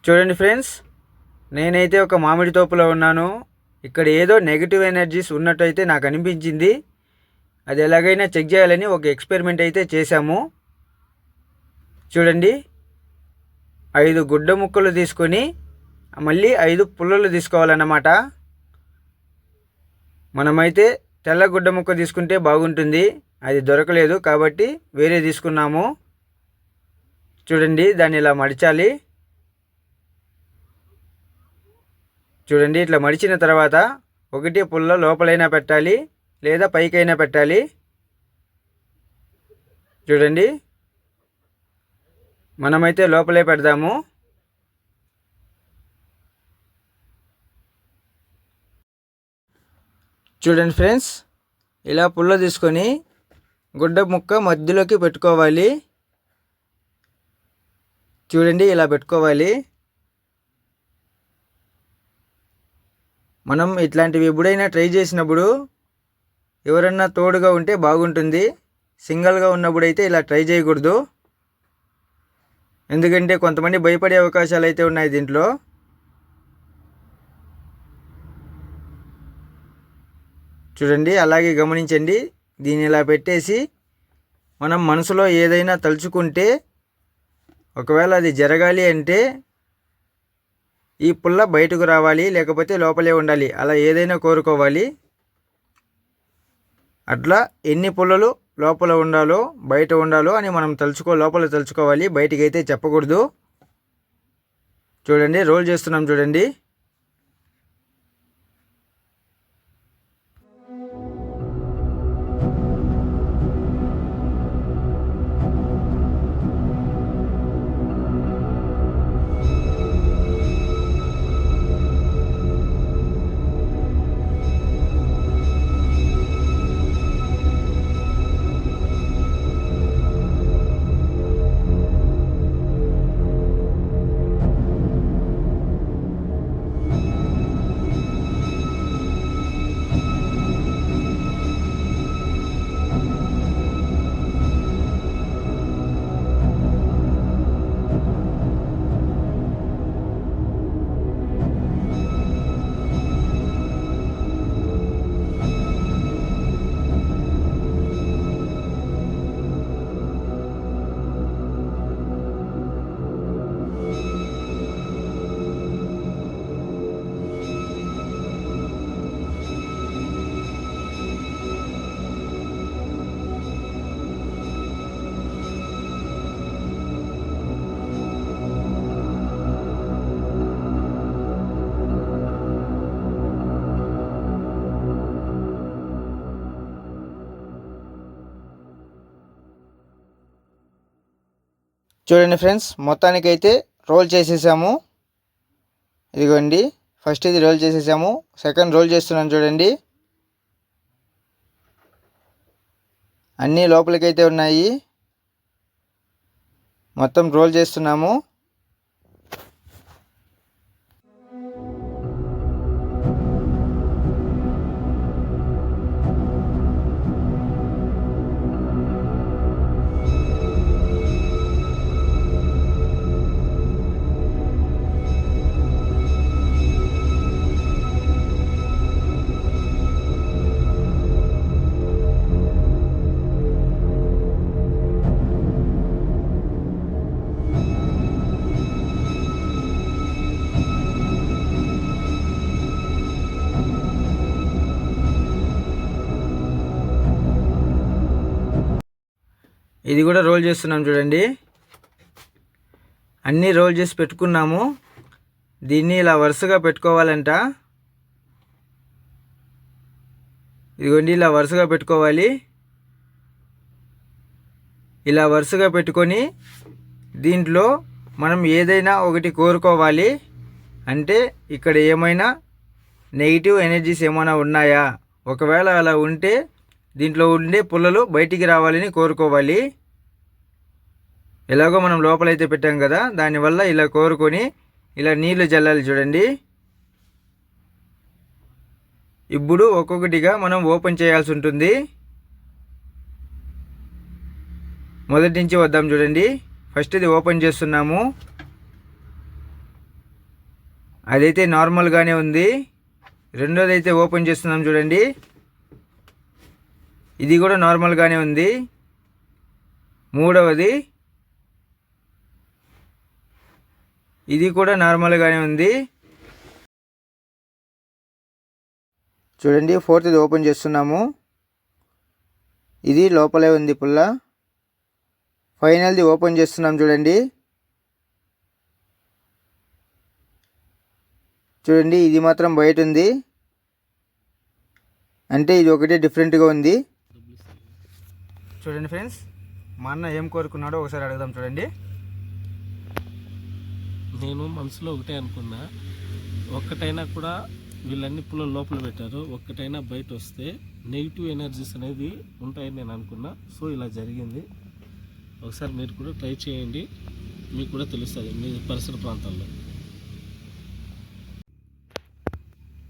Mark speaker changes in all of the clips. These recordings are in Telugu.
Speaker 1: చూడండి ఫ్రెండ్స్, నేనైతే ఒక మామిడి తోపులో ఉన్నాను. ఇక్కడ ఏదో నెగిటివ్ ఎనర్జీస్ ఉన్నట్టయితే నాకు అనిపించింది. అది ఎలాగైనా చెక్ చేయాలని ఒక ఎక్స్పెరిమెంట్ అయితే చేశాము. చూడండి, 5 గుడ్డ ముక్కలు తీసుకొని మళ్ళీ 5 పుల్లలు తీసుకోవాలన్నమాట. మనమైతే తెల్ల గుడ్డ ముక్క తీసుకుంటే బాగుంటుంది. అది దొరకలేదు కాబట్టి వేరే తీసుకున్నాము. చూడండి, దాన్ని ఇలా మడిచాలి. చూడండి, ఇట్లా మడిచిన తర్వాత ఒకటి పుల్ల లోపలైనా పెట్టాలి లేదా పైకైనా పెట్టాలి. చూడండి, మనమైతే లోపలే పెడదాము. చూడండి ఫ్రెండ్స్, ఇలా పుల్ల తీసుకొని గుడ్డ ముక్క మధ్యలోకి పెట్టుకోవాలి. చూడండి, ఇలా పెట్టుకోవాలి. మనం ఇట్లాంటివి ఎప్పుడైనా ట్రై చేసినప్పుడు ఎవరన్నా తోడుగా ఉంటే బాగుంటుంది. సింగిల్గా ఉన్నప్పుడు అయితే ఇలా ట్రై చేయకూడదు. ఎందుకంటే కొంతమంది భయపడే అవకాశాలు అయితే ఉన్నాయి దీంట్లో. చూడండి, అలాగే గమనించండి. దీన్ని ఇలా పెట్టేసి మనం మనసులో ఏదైనా తలుచుకుంటే, ఒకవేళ అది జరగాలి అంటే ఈ పుల్ల బయటకు రావాలి, లేకపోతే లోపలే ఉండాలి. అలా ఏదైనా కోరుకోవాలి. అట్లా ఎన్ని పుల్లలు లోపల ఉండాలో బయట ఉండాలో అని మనం లోపల తలుచుకోవాలి. బయటికి అయితే చెప్పకూడదు. చూడండి, రోల్ చేస్తున్నాం చూడండి. చూడండి ఫ్రెండ్స్, మొత్తానికైతే రోల్ చేసేసాము. ఇదిగోండి, ఫస్ట్ ఇది రోల్ చేసేసాము. సెకండ్ రోల్ చేస్తున్నాను చూడండి. అన్నీ లోపలికైతే ఉన్నాయి. మొత్తం రోల్ చేస్తున్నాము. ఇది కూడా రోల్ చేస్తున్నాం చూడండి. అన్నీ రోల్ చేసి పెట్టుకున్నాము. దీన్ని ఇలా వరుసగా పెట్టుకోవాలంట. ఇదిగోండి, ఇలా వరుసగా పెట్టుకోవాలి. ఇలా వరుసగా పెట్టుకొని దీంట్లో మనం ఏదైనా ఒకటి కోరుకోవాలి. అంటే ఇక్కడ ఏమైనా నెగిటివ్ ఎనర్జీస్ ఏమైనా ఉన్నాయా, ఒకవేళ అలా ఉంటే దీంట్లో ఉండే పుల్లలు బయటికి రావాలని కోరుకోవాలి. ఎలాగో మనం లోపలైతే పెట్టాం కదా, దానివల్ల ఇలా కోరుకొని ఇలా నీళ్లు చల్లాలి చూడండి. ఇప్పుడు ఒక్కొక్కటిగా మనం ఓపెన్ చేయాల్సి ఉంటుంది. మొదటి నుంచి వద్దాం చూడండి. ఫస్ట్ ఇది ఓపెన్ చేస్తున్నాము. అదైతే నార్మల్గానే ఉంది. రెండోది అయితే ఓపెన్ చేస్తున్నాం చూడండి, ఇది కూడా నార్మల్గానే ఉంది. మూడవది ఇది కూడా నార్మల్గానే ఉంది. చూడండి, ఫోర్త్ది ఓపెన్ చేస్తున్నాము, ఇది లోపలే ఉంది పుల్ల. ఫైనల్ది ఓపెన్ చేస్తున్నాం చూడండి. చూడండి, ఇది మాత్రం బయట ఉంది, అంటే ఇది ఒకటే డిఫరెంట్గా ఉంది. చూడండి ఫ్రెండ్స్, మా అన్న ఏం కోరుకున్నాడో ఒకసారి అడుగుదాం. చూడండి,
Speaker 2: నేను మనసులో ఒకటే అనుకున్నా, ఒక్కటైనా కూడా వీళ్ళన్ని పుల్ల లోపల పెట్టారు, ఒక్కటైనా బయట వస్తే నెగిటివ్ ఎనర్జీస్ అనేది ఉంటాయని నేను అనుకున్నా. సో ఇలా జరిగింది. ఒకసారి మీరు కూడా ట్రై చేయండి, మీకు కూడా తెలుస్తుంది మీ పరిసర ప్రాంతాల్లో.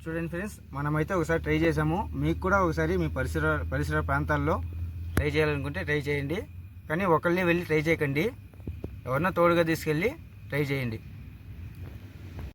Speaker 1: చూడండి ఫ్రెండ్స్, మనమైతే ఒకసారి ట్రై చేసాము. మీకు కూడా ఒకసారి మీ పరిసర ప్రాంతాల్లో ట్రై చేయాలనుకుంటే ట్రై చేయండి. కానీ ఒకళ్ళని వెళ్ళి ట్రై చేయకండి, ఎవరన్నా తోడుగా తీసుకెళ్ళి ట్రై చేయండి.